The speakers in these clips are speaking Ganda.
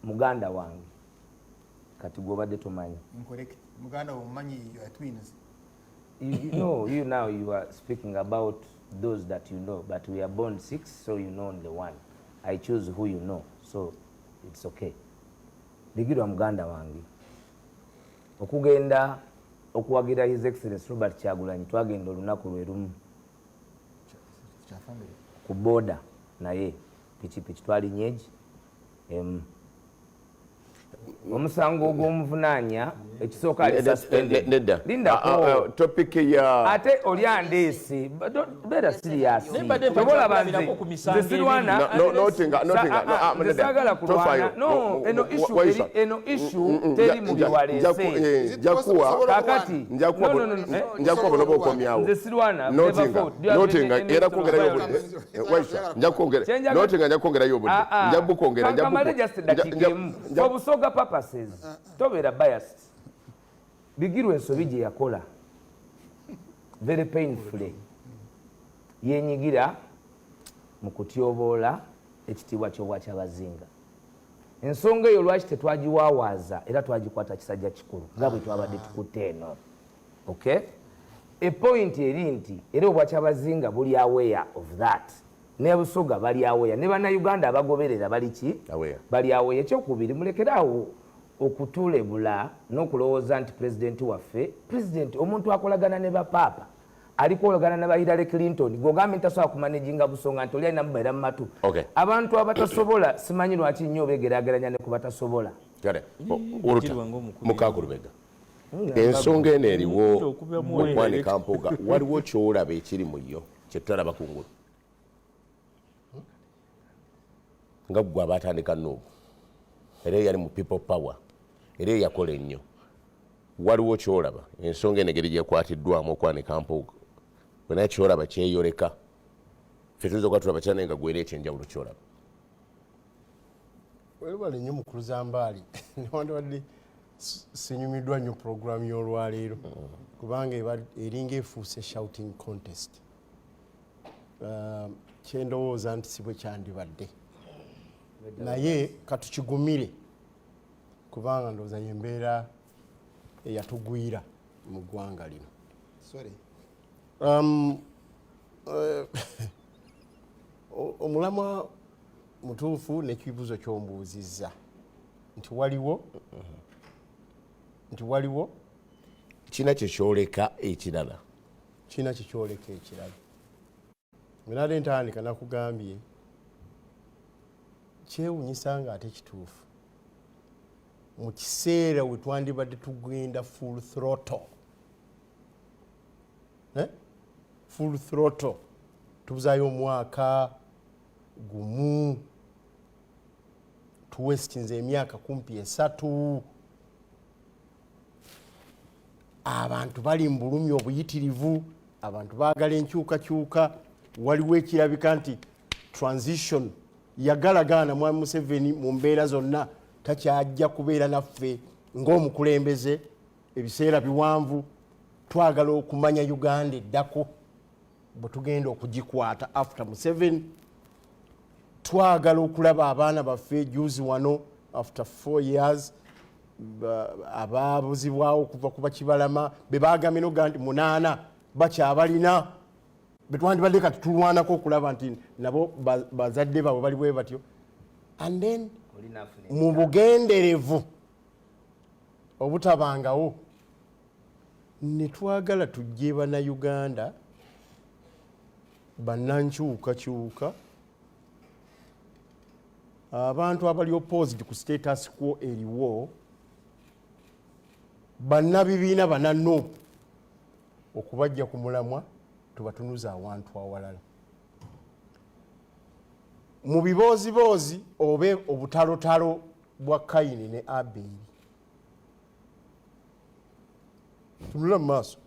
muganda wange kati gwobadde tomanyi. Incorrect. Muganda womanyi you are twins. You know, you now you are speaking about those that you know, but we are born 6, so you know only 1. I choose who you know, so it's okay. Bigirwa muganda wange okugenda okuwagira His Excellency Robert Kyagulanyi twagenda olunaku lwe lumu ku boda naye pikipiki twali nyeji omusango ogw'omuvunanya ekisooka ali suspended. Linda topic ya ate oli andeese better serious tobola banze zesirwana notinga kulwana no eno issue teri mu byewalese kakati njakuwa bonobo okomyawo zesirwana notinga era kwongerayo obudde waisha notinga njakwongerayo obudde njabukongera obusoga purposes tobeera biased. Bigirwa ensobi gye yakola very painfully yenyigira mu kutyoboola ekitiibwa ky'obwakyabazinga. Ensonga eyo lwaki tetwagiwaawaaza era twagikwata kisajja kikulu nga bwe twabadde tukutte eno. Okay, epoint eri nti era obwakyabazinga buli aware of that, ne Busoga bali aware, ne bannayuganda abagoberera bali ki bali aware. Ekyokubiri mulekerawo okutulebula n'okulowooza nti pulezidenti waffe pulezidenti omuntu akolagana ne bapapa alikolagana ne Hillary Clinton gogambe ntasobola kumanaginga Busonga nti oli alina mubeera mu matu. Abantu abatasobola simanyi lwaki nnyo begeraageranya ne ku batasobola. Mukaku Lubega ensonga eno eriwo okwanika mpoga waliwo kyolaba ekiri mu yo kyetulaba kungulu nga gwe abatandika Nuubu era yali mu people power era yakola ennyo. Waliwo kyolaba ensonga eno engeri gyekwatiddwamu okwanika mpoga bwenaye kyolaba kyeyoleka ffe tuyinza okuba tulaba kyanaye nga gwera ekyenjawulo kyolaba. Webale nnyo mukulu Zambaali newandiwadde sinyumiddwa nnyo puroguramu y'olwaleero kubanga eringa efuuse shouting contest. Kyendowooza nti si bwe kyandibadde naye katukigumire kubanga ndowooza y'embeera eyatugwira mu ggwanga lino. Omulamwa mutuufu n'ekibuuzo ky'ombuuzizza nti waliwo kina kyekyoleka ekirala minade ntandika nakugambye kyewunyisa nga ate kituufu mu kiseera we twandibadde tugenda full throttle tubuzaayo omwaka gumu tuwesitinze emyaka kumpi 3 abantu bali mu bulumi obuyitirivu, abantu baagala enkyukakyuka. Waliwo ekirabika nti transition yagalagaana Mwami Museveni mu mbeera zonna takyajja kubeera naffe ng'omukulembeze ebiseera biwanvu. Twagala okumanya Uganda eddako bwe tugenda okugikwata after Museveni. Twagala okulaba abaana baffe juzi wano after 4 years ababuzibwawo okuva ku Bakibalama be baagambye n'okugaa nti 8 bakyabalina be twandibadde kati tulwanako okulaba nti nabo bazadde baabwe bali bwe batyo. And then mu bugenderevu obutabangawo ne twagala tujje Bannayuganda bannankyukakyuka abantu abali opposed ku status quo eriwo bannabibiina bananno okubajja ku mulamwa tubatunuza awantu awalala mu biboozibozi obe obutalotalo bwa Kayini ne Aberi. Tunula mu maaso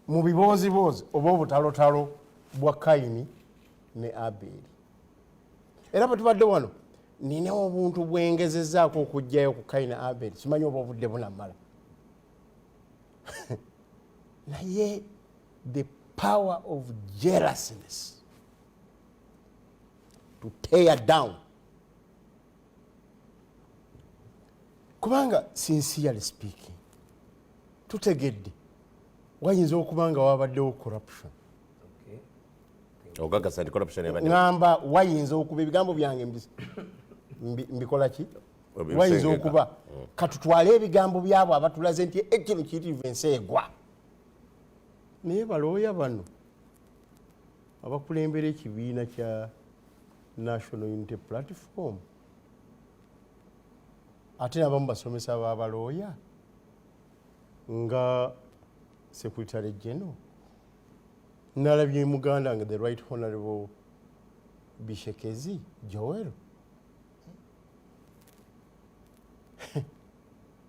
mu biboozibozi oba obutalotalo bwa Kayini ne Aberi. Era bwe tubadde wano nina obuntu bwengezezaako okujjayo ku Kayini ne Aberi, simanyi oba obudde bunamala. Naye the power of jealousness to tear down kubanga sincerely speaking tutegedde wayinza okubanga wabaddewo corruption. ogagasa nti corruption ebadde ngamba wayinza okuba ebigambo byange mbikola ki wayinza okuba katutwale ebigambo byabo abatulaze nti ekino kiyitirivu ensi egwa naye balooya bano abakulembera ekibiina kya National Unity Platform ate nabamu basomesa babalooya nga Secretary General nalabye muganda nga the Right Honorable Bishekezi Joel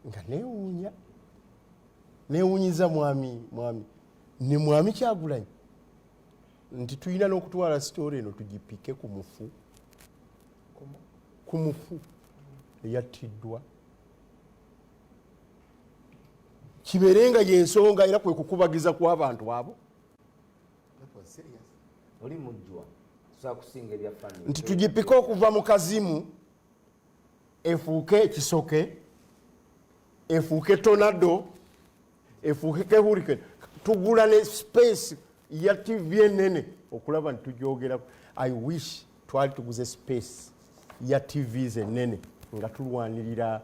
nga newunyiza mwami ne mwami Kyagulanyi nti tulina n'okutwala story eno tugipike ku mufu eyattiddwa kibeerenga yensonga era kwe kukubagiza kw'abantu abo oli mujjwa tusakusinga ebyafani nti tugipike okuva mu kazimu efuuke ekisoke efuuke tornado efuuke hurricane tugula ne space ya TV enene okulaba nti tujogera. I wish twali tuguze space ya TVs enene nga tulwanirira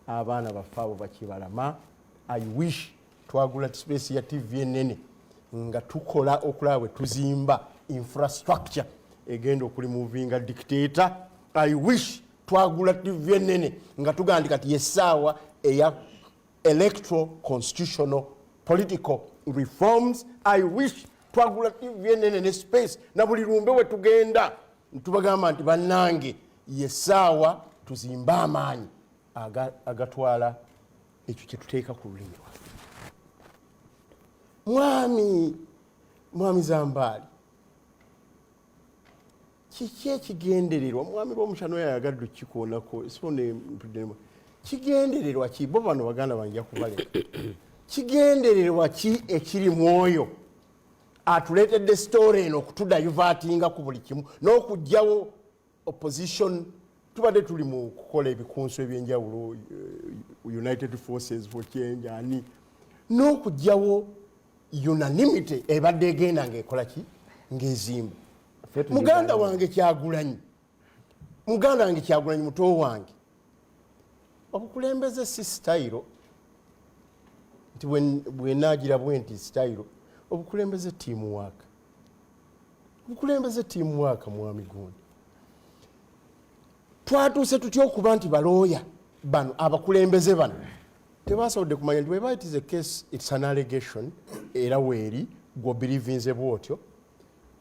abaana baffe abo bakibalama. I wish twagula space ya TV enene nga tukola okulaba bwe tuzimba infrastructure egenda okulimuvinga dictator. I wish twagula TV enene nga tugandika ti yesaawa eya electoral constitutional political reforms. I wish twagula TV enene ne space na buli lumbe we tugenda ntubagamba nti bannange yesaawa tuzimba amaanyi agatwala ekyo kye tuteeka ku lulimi lwaffe. Mwami Zambaali kiki ekigendererwa mwami lw'omukyano yayagadde okikoonako kigendererwa ki bo bano baganda banja kubaleka kigendererwa ki ekiri mu oyo atuleetedde story eno okutudayivaatinga ku buli kimu n'okugjawo opposition. Tubadde tuli mu kukola ebikunso ebyenjawulo United Forces for Change ani n'okugjawo unanimity ebadde egenda ng'ekola ki ng'ezimba. Muganda wange Kyagulanyi muto wange obukulembeze si style nti bwenaagira bwe nti style obukulembeze teamwork mwami gundi. Twatuuse tutya okuba nti balooya bano abakulembeze bano tebasobodde kumanya nti weba it is a case, it's an allegation era weeri gw'obirivinze bwotyo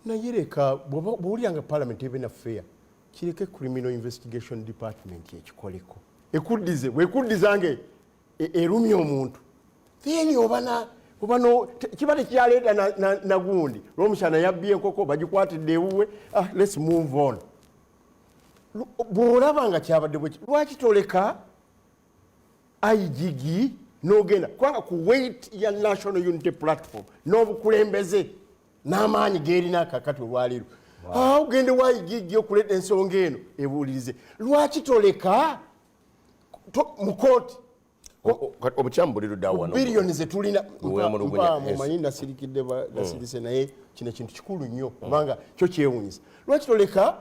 naye leka bw'olyanga parliament even affair kireke criminal investigation department ekikoleko bwekuddizange erumya omuntu then obano kiba tekyaleeta nagundi lw'omukyana yabbye enkoko bagikwatidde ewuwe. Let's move on. Bw'olaba nga kyabadde bwe lwaki toleka IGG n'ogenda kubanga ku weight ya National Unity Platform n'obukulembeze n'amaanyi g'erina kakati olwaleero ogende wa IGG okuleeta ensonga eno ebuulirize lwaki toleka mu kooti obukyamu buli ludda wano biliyoni ze tulina mumanyi nasirise naye kino ekintu kikulu nnyo kubanga kyo kyewunyisa. Lwaki toleka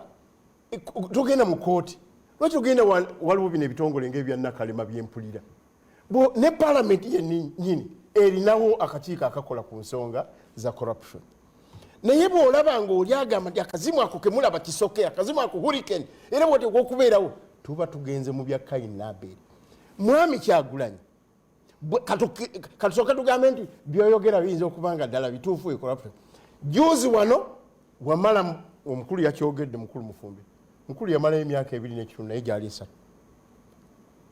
tugenda mu kooti lwaki tugenda waliwo bino ebitongole ng'ebya Nakalema byempulira ne palamenti yennyini erinawo akakiiko akakola ku nsonga za corruption. Naye bw'olaba ng'oli agamba nti akazimu ako kemulaba kisoke akazimu ako hurricane era bw'oteekwa okubeerawo tuba tugenze mu bya Kaini n'Aberi. Mwami Kyagulanyi katusooke tugambe nti byoyogera biyinza okubanga ddala bituufu corruption. Juzi wano wamala omukulu yakyogedde mukulu Mufumbi mukulu yamala emyaka 2 naye gyali 3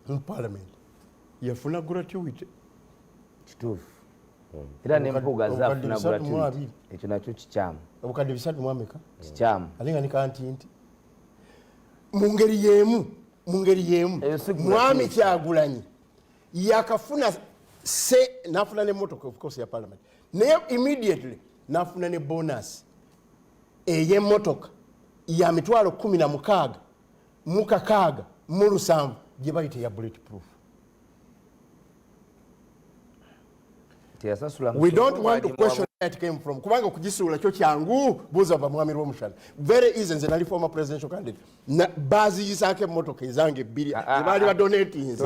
mu parliament yafuna gratuity kituufu era n'empuga zaafuna gratuity ekyo nakyo kikyamu obukadde 3 mu Amerika kikyamu alinga ni kantinti mu ngeri yeemu mwami Kyagulanyi yakafuna nafuna n'emmotoka of course ya parliament naye immediately nafuna ne bonus ey'emmotoka ya mitwalo 16 mu 7 gye bayita ya bulletproof We don't want to question where it came from. Kubanga kujisula kyo kyangu buza bamwami rw'omushana. Very easy nze nali former presidential candidate. Bazi yisake motoka izange bili. Bali ba donating.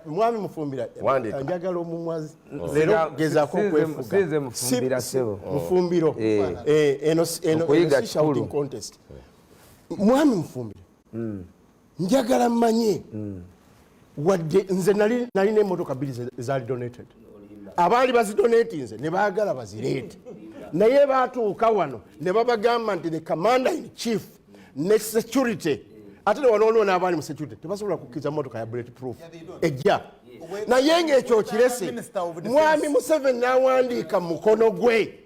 Mwami mufumbira. Njagala omumwazi. Lero geza ko kwefuga. Size mufumbira sebo. Mufumbiro. Eno shouting contest. Mwami mufumbira. Njagala mmanye. Wadde nze nali n'emmotoka bbiri zaali donated. Abaali bazidonate nze ne baagala bazireete. Naye baatuuka wano ne babagamba nti the commander in chief ne security ate ne wano waliwo n'abaali mu security tebasobola kukkiriza mmotoka ya bulletproof ejja. Naye ng'ekyo kirese mwami Museveni n'awandiika mu mukono gwe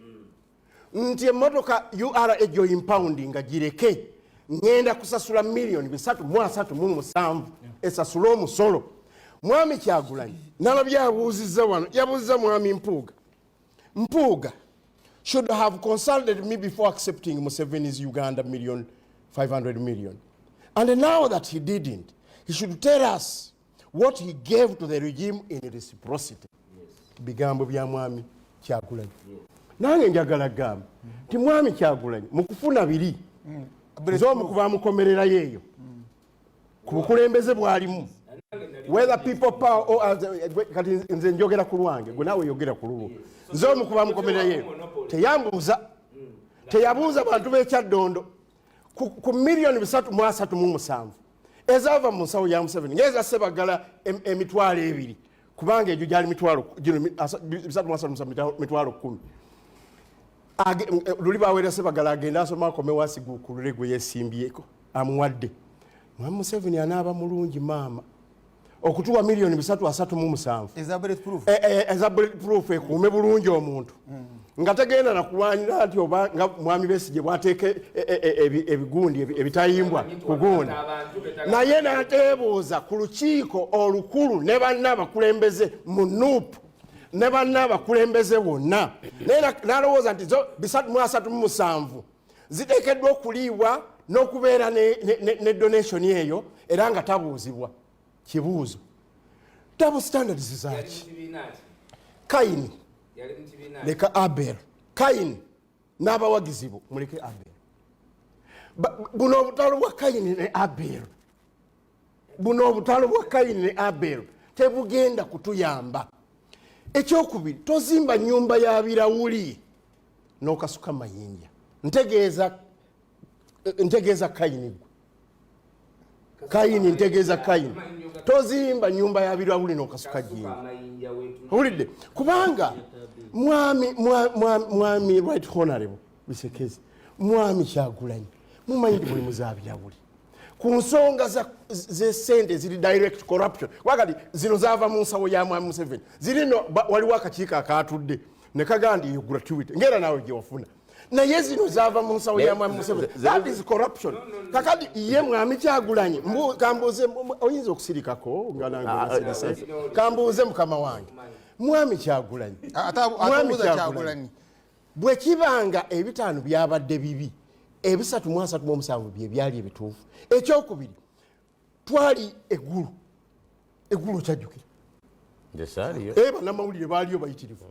nti emmotoka URA ejo impound nga gireke ngenda kusasula $337,000 esasula omusolo. Mwami Kyagulanyi nalabye abuuzizza wano yabuuzizza mwami Mpuuga should have consulted me before accepting Museveni's Uganda $500 million. And now that he didn't, he should tell us what he gave to the regime in reciprocity. Bigambo bya mwami Kyagulanyi. Nange njagala gamba ti mwami Kyagulanyi mukufuna biri zomukuva mukomerera yeeyo ku bukulembeze bwalimu whether people power or kati nze njogera ku lwange gwe nawe yogera ku lulwo zomukuva mukomerera yeeyo teyabuuza bantu b'ekyaddondo ku $337,000 ezaava mu nsawo ya Museveni ngeza Sebagala emitwalo 2 kubanga egyo gyali $337,000 luli baweera Sebagala agenda asoma akome wasigukulu gwe yesimbyeko amuwadde. Mwami Museveni anaaba mulungi maama okutuwa $337,000 eza bulletproof ekuume bulungi omuntu nga tegenda nakulwanyira nti oba nga mwami Besigye bwateeka ebigundi ebitayimbwa ku gundi. Naye n'ateebuuza ku lukiiko olukulu ne banna abakulembeze mu NUP ne banna abakulembeze bonna n'alowooza nti zo $337,000 ziteekeddwa okuliibwa n'okubeera ne donation eyo era nga tabuuzibwa. Kibuuzo double standards zaaki Kaini leka Abel Kaini n'abawagizi bo muleke Abel buno obutalo bwa Kaini ne Abel tebugenda kutuyamba. Ekyokubiri tozimba nyumba ya birawuli n'okasuka mayinja ntegeeza Kaini ntegeeza Kaini tozimba nyumba ya birawuli n'okasuka jinja ulidde kubanga mwami right honorable Bisekezi mwami Kyagulanyi mumanyi buli muzabirawuli ku nsonga z'essente ziri direct corruption wakati zino zaava mu nsawo ya mwami Museveni zirino waliwo akakiiko akatudde ne kagandi yo gratuity ngera nawe gye wafuna naye zino zaava mu nsawo ya mwami Museveni. That is corruption. Kakati ye mwami Kyagulanyi kambuuze oyinza okusirikako nga nange kambuuze mukama wange mwami Kyagulanyi bwe kibanga ebitaano byabadde bibi $337,000 bye byali ebituufu. Ekyokubiri twali eggulu kyajjukira bannamawulire baaliyo bayitirivu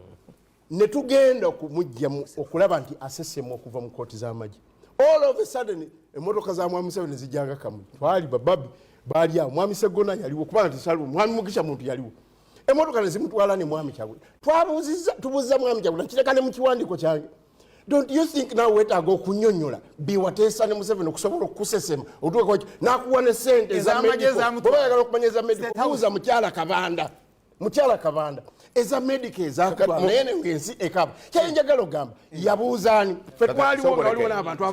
ne tugenda okumujja okulaba nti asesema okuva mu kooti z'amagye. All of a sudden emmotoka za mwami Museveni zijjanga kamuli twali bababi baali awo mwami Segona yaliwo kubanga tisaliwo mwami Mugisha muntu yaliwo emmotoka ne zimutwala ne mwami Kyagulanyi tubuuziza mwami Kyagulanyi kireka ne mu kiwandiiko kyange. Don't you think now wetaaga okunyonnyola biwateesa ne Museveni okusobola okusesema otuuka n'akuwa ne ssente eza medical bwe bayagala okumanya eza medical buuza mukyala Kabanda eza medical ezakaba naye ng'ensi ekaba kyenjagala ogamba yabuuzaani ffe twaliwo nga waliwo n'abantu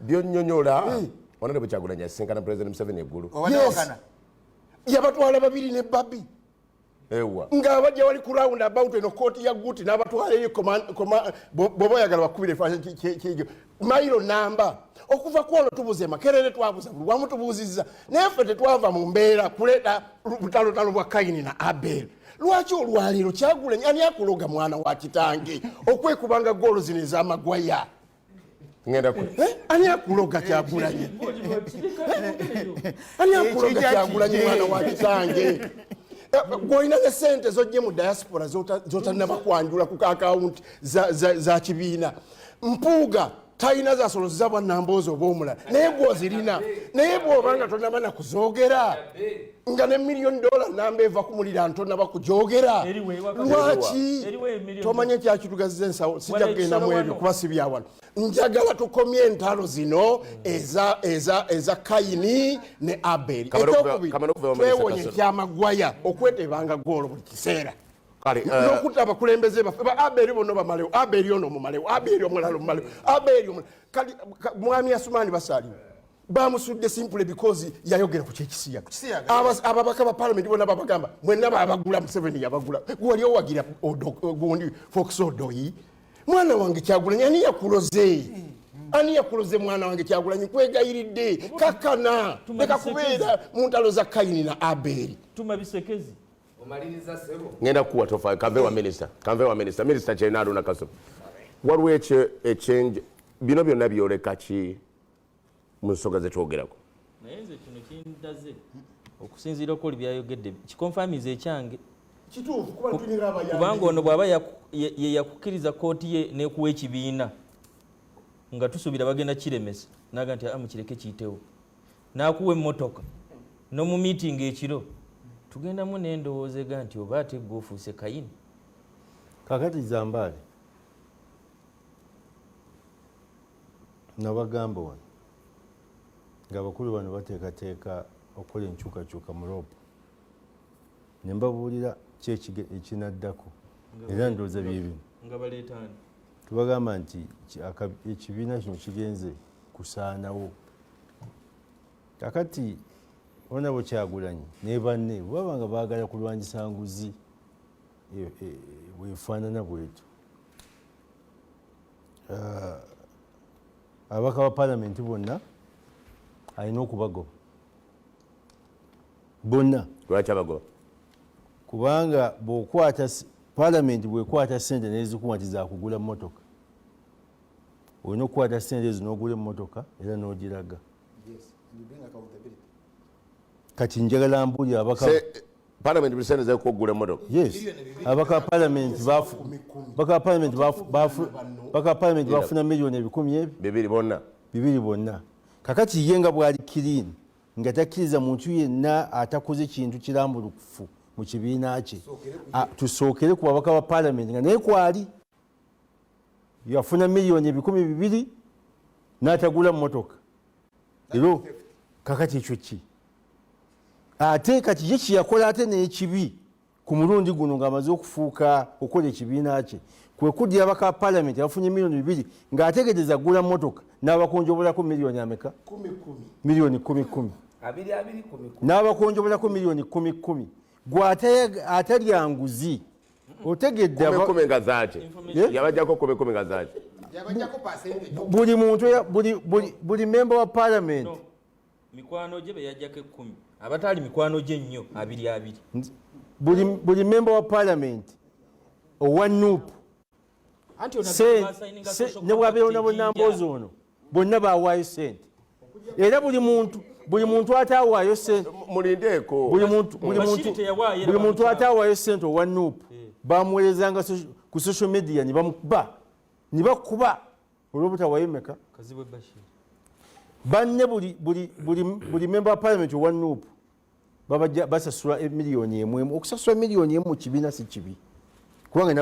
byonnyonnyola Honorable Kyagulanyi yasinkana President Museveni eggulu yabatwala babiri ne Babi nga bajja wali ku round about eno kooti ya Guti n'abatwalayo bw'oba oyagala bakubire ekifaananyi mayiro namba okuva ku olwo tubuze Makerere twabuza buli wamu tubuuzizza naye ffe tetwava mu mbeera kuleeta butalotalo bwa Kaini na Abel. Lwaki olwaliro Kyagulanyi ani akuloga mwana wa kitange okwekubanga goolo zino ez'amagwaya ngenda ku ani akuloga Kyagulanyi ani akuloga Kyagulanyi mwana wa kitange gwolina ne sente zojje mu diaspora zotanaba kwanjula ku account za kibiina Mpuuga talina zasoloza bwannamboozi oba omulala naye gwozirina naye bw'obanga tonaba kuzoogera nga ne $1 million namba eva ku mulira ntonaba kujoogera lwaki tomanye kyakitugaziza ensawo sijja kugenda mu ebyo kuba si bya wano njagala tukomye entalo zino eza Kayini ne Aberi twewonye kyamagwaya okwetebanga goolo buli kiseera n'okutta abakulembeze baffe ba Aberi bonna bamalewo Aberi ono mumalewo Aberi omulala omumalewo Aberi omulala kali mwami Asumani basaaliwo bamusudde simple because yayogera ku kyekisiya ababaka ba parliament bonna babagamba mwenna babagula Museveni yabagula wali owagira gundi Fox Odoyi mwana wange Kyagulanyi ani yakuloze mwana wange Kyagulanyi kwegayiridde kakana leka kubeera mu ntalo za Kayini na Aberi tumabisekezi omaliriza sebo ngenda kuwa tofa kanve wa minister Chenalo nakaso waliwo echange bino byonna byoleka ki mu nsonga zetwogerako naye nze kino kindaze okusinziira ko byayogedde kikonfamiza ekyange kituufu kuba tulina abayambi kubanga ono bw'aba yakukkiriza kooti ye n'ekuwa ekibiina nga tusuubira bagenda kiremesa naga nti mukireke kiyitewo n'akuwa emmotoka no mu meeting ekiro tugendamu n'endowooza ega nti oba ate gwe ofuuse Kayini kakati Zambaale nabagamba wano ng'abakulu bano bateekateeka okukola enkyukakyuka mu Loopo ne mbabuulira ki ekinaddako era ndowooza bye bino nga baleetaani tubagamba nti ekibiina kino kigenze kusaanawo kakati onabo Kyagulanyi ne banne bwaba nga baagala kulwanyisa nguzi bwefaanana bwetu ababaka ba Parliament bonna alina okubagoba bonna lwaki abagoba kubanga bw'okwata Parliament bwekwata sente nezikuwa nti zakugula mmotoka olina okukwata sente ezo n'ogula emmotoka era n'ogiraga kati njagala mbuulira abaka Parliament bisente zakugula emmotoka yes abaka Parliament bafuna miliyoni 10,000 bibiri bonna kakati ye nga bwali clean nga takkiriza muntu yenna atakoze kintu kirambulukufu mu kibiina kye tusookere ku babaka ba Parliament nga naye kwali yafuna miliyoni 200,000 n'atagula mmotoka ero kakati ekyo ki ate kati ye kiyakola ate n'ekibi ku mulundi guno ng'amaze okufuuka okukola ekibiina kye kwe kuddira abaka ba Parliament abafunye miliyoni 2 ng'ategeeza gula mmotoka n'abakonjobolako miliyoni ameka miliyoni 10 n'abakonjobolako miliyoni 10 gwe atalya nguzi otegedde nga zaaki yabajjako 10 nga zaaki buli muntu buli member wa Parliament mikwano gye beyajjako 10 abataali mikwano gye nnyo 2 buli member wa Parliament owa NUP ne bwabeewo nabo Namboozi ono bonna bawaayo sente era buli muntu atawaayo sente mulindeeko buli muntu atawaayo sente owa NUP bamuweerezanga ku social media ne bakuba olw'obutawaayo meka banne buli member wa Parliament owa NUP basasula miliyoni 1 okusasula miliyoni 1 mu kibiina si kibi kubanga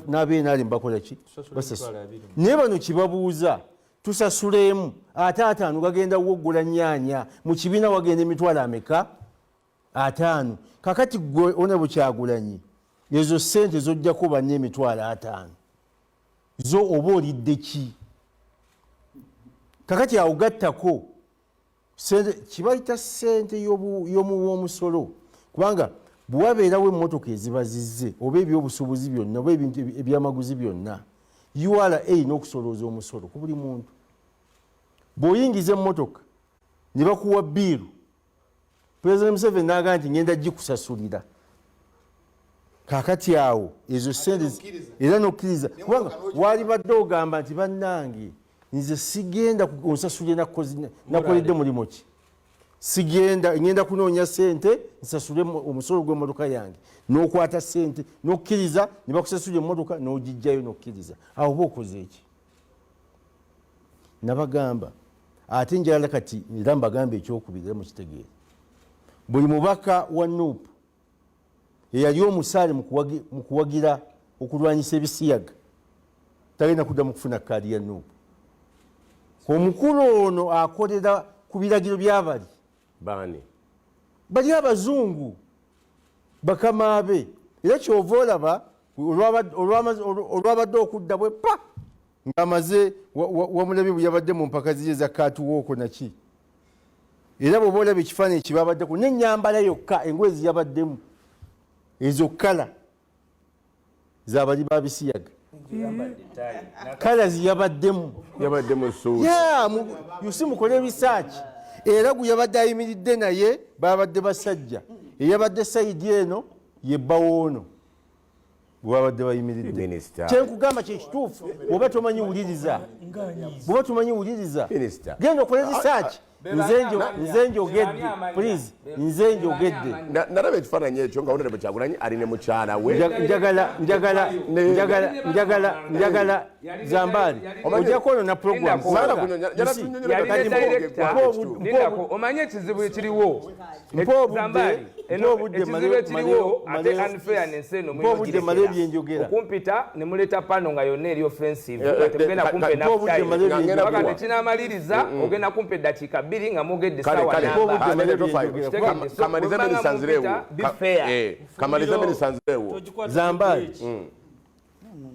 n'abeena bakola ki basasula naye bano kibabuuza tusasulemu ate 5 gagenda wogula nyaanya mu kibiina wagenda emitwalo ameka 5 kakati gwe onabo Kyagulanyi ezo sente zojjako banne emitwalo 5 zo oba olidde ki kakati awugattako kibayita sente y'omuwoomusolo kubanga bwewabeerawo emmotoka ezibazizze oba ebyobusuubuzi byonna oba ebintu ebyamaguzi byonna URA n'okusolooza omusolo ku buli muntu bw'oyingiza emmotoka ne bakuwa bbiiru President Museveni n'agamba nti ngenda gikusasulira kakati awo ezo sente era n'okkiriza kubanga wali badde ogamba nti bannange nze sigenda onsasule nakoledde mulimu ki sigenda ngenda kunoonya sente nsasule omusolo gw'emmotoka yange n'okwata sente n'okkiriza ne bakusasula emmotoka n'ogijjayo n'okkiriza awo oba okoze eki nabagamba ate njala kati era mbagamba ekyokubiri era mukitegeere buli mubaka wa nuupu eyali omusaale mu kuwagira okulwanyisa ebisiyaga tagenda kudda mu kufuna kaadi ya nuupu omukulu ono akolera ku biragiro by'abali bali abazungu bakama be era kyova olaba olwabadde okudda bwe pa ng'amaze wamulabe bwe yabadde mu mpaka ziye za kaatuwooko naki era bw'oba olaba ekifaananyi kibabaddeko n'ennyambala yokka engoye ziyabaddemu ezo kala zabali babisiyaga kala ziyabaddemu yusi mukole ebisaaki era gwe yabadde ayimiridde naye babadde basajja eyabadde sayidi eno yebbawoono bwabadde bayimiridde kyenkugamba kyekituufu bwoba tomanyi wuliriza genda okole risaaki nze njogedde please nze njogedde nalaba ekifaananyi ekyo nga Honorable Kyagulanyi alina mukyala we njagala Zambali ojjako ono na program omanye ekizibu ekiriwo ekizibu ekiriwo ate unfairness eno okumpita ne muleeta pano nga yonna eri offensive tegenda kumpe napaka tekinamaliriza ogenda kumpe eddakiika 2 nga mugedde sawa kamaliza minisanzirewo Zambali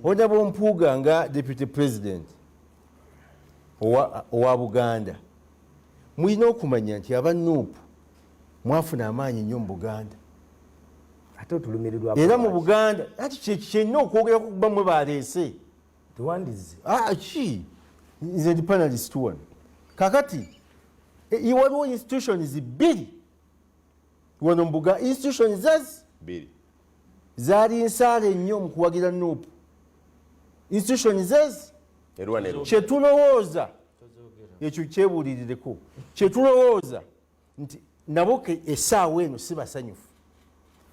Honorable Mpuuga nga Deputy President owa Buganda mulina okumanya nti abanuupu mwafuna amaanyi nnyo mu Buganda era mu Buganda ati kyenna okwogera ku kuba mwe baleese ki nze ndi panelist one kakati waliwo institutions 2 wano mu Buganda institutions ezi zaali nsaale nnyo mu kuwagira nuupu institutions ezi kyetulowooza ekyo kyebuulirireko kyetulowooza nti nabo essaawa eno si basanyufu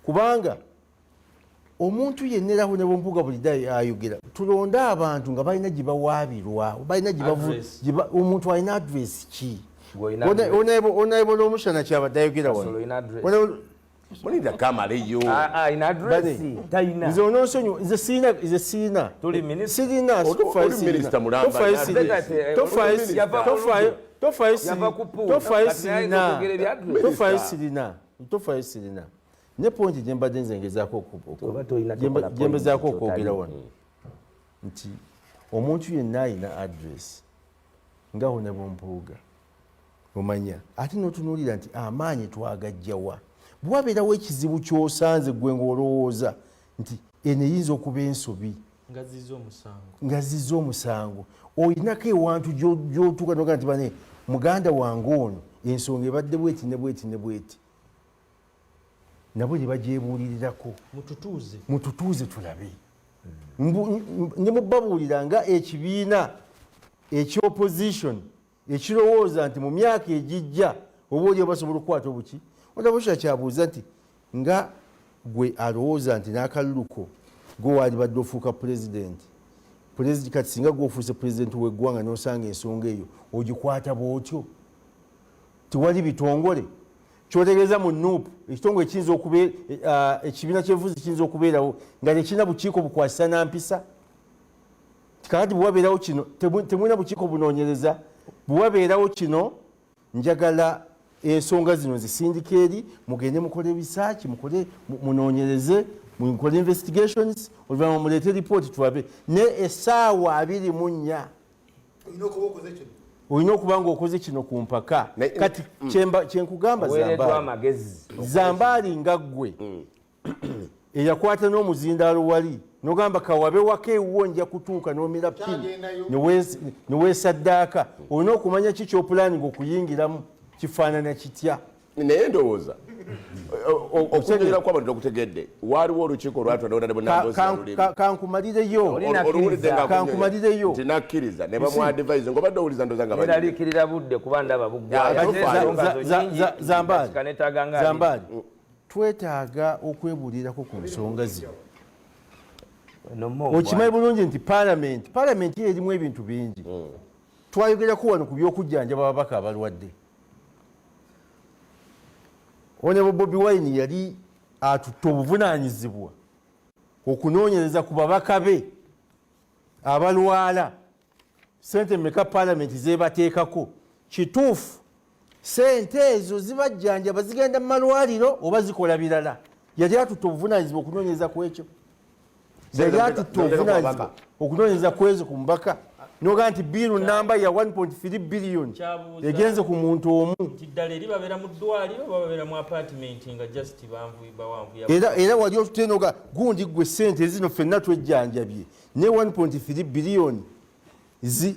kubanga omuntu yenneraho ne Mpuuga buli ayogera tulonde abantu nga balina gye bawaabirwa balina omuntu alina adresi ki onayibona omushana kyabadde ayogera wano mulinda kamaleyo nze ononsonyiwa nze siina tofayo sirina ne ponti gyembadde nze ngezaako okwogera wano nti omuntu yenna alina adresi nga Honorable Mpuuga omanya ate n'otunuulira nti amaanyi twagajjawa bwabeerawo ekizibu kyosanze gwe ng'olowooza nti eno eyinza okuba ensobi ngazizza omusango olinako ewantu gy'otuuka noga nti bane muganda wange ono ensonga ebadde bweti ne bweti ne bweti nabo ne bagyebuulirirako mututuuze tulabe ne mubabuulira nga ekibiina ekyopposition ekirowooza nti mu myaka egijja oba oli basobola okukwata obuki Onabushya kyabuuza nti nga gwe alowooza nti n'akaluluko gwe waalibadde ofuuka pulezidenti kati singa gweofuuse pulezidenti w'eggwanga n'osanga ensonga eyo ogikwata bw'otyo tiwali bitongole kyotegeeza mu nuupu ekitongole kiyinza okubeera ekibiina ky'ebufuzi kiyinza okubeerawo nga tekirina bukiiko bukwasisa nampisa kakati bwewabeerawo kino temulina bukiiko bunoonyereza bwewabeerawo kino njagala ensonga zino zisindika eri mugende mukole ebisaaki munoonyereze mukole investigations oluvannyuma muleete ripooti tulabe ne essaawa 24 olina okuba ng'okoze kino ku mpaka kati kyenkugamba Zambali nga ggwe eyakwata n'omuzindaalo wali nogamba kawabe waka ewuwo nja kutuuka n'omira pini neweesaddaaka olina okumanya ki kyopulaani ng'okuyingiramu kifaanana kitya naye ndowooza okutegeera kw'abantu okutegedde waliwo olukiiko olwatondera ne kankumalireyo nti nakkiriza ne bamwadvise ng'obadde owuliza ndoza nga eraliikirira budde kuba ndaba Zambali twetaaga okwebuulirako ku nsonga zino. Okimanyi bulungi nti paalamenti erimu ebintu bingi. Twayogerako wano ku by'okujjanjaba ababaka abalwadde. Honorable Bobi Wine yali atutte obuvunaanyizibwa okunoonyereza ku babaka be abalwala sente mmeka paalamenti zebateekako. Kituufu sente ezo zibajjanjaba zigenda mu malwaliro oba zikola birala? Yali atutte obuvunaanyizibwa okunoonyereza ku ekyo. Yali atutte obuvunaanyizibwa okunoonyereza ku ezo ku mubaka. Noga nti biiru namba ya 1.3 billion egenze ku muntu omu. Tiddala eri babeera mu ddwaliro babeera mu apartment nga just bawanvu. Era wali otutenoga gundi gwe sente zino ffenna twejjanjabye ne 1.3 billion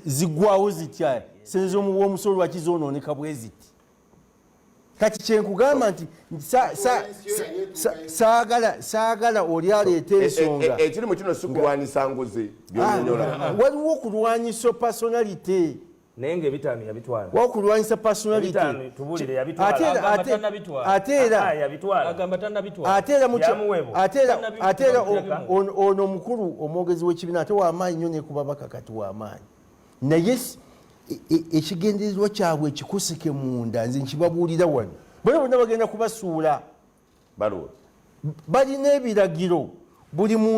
ziggwawo zitya sente w'omusolo lwaki zoonooneka bwe ziti. Kati kyenkugamba nti saagala oli aleeta ensonga ekiri mu kino si kulwanyisa nguzi byonyonyola. Waliwo okulwanyisa personality naye ng'ebitaano yabitwala. Waliwo okulwanyisa personality ate era ono omukulu omwogezi w'ekibiina ate w'amaanyi nnyo ne ku babaka kati w'amaanyi. Naye ekigendererwa kyabwe ekikusike munda nze nkibabuulira wano bonna bagenda kubasuula balina ebiragiro buli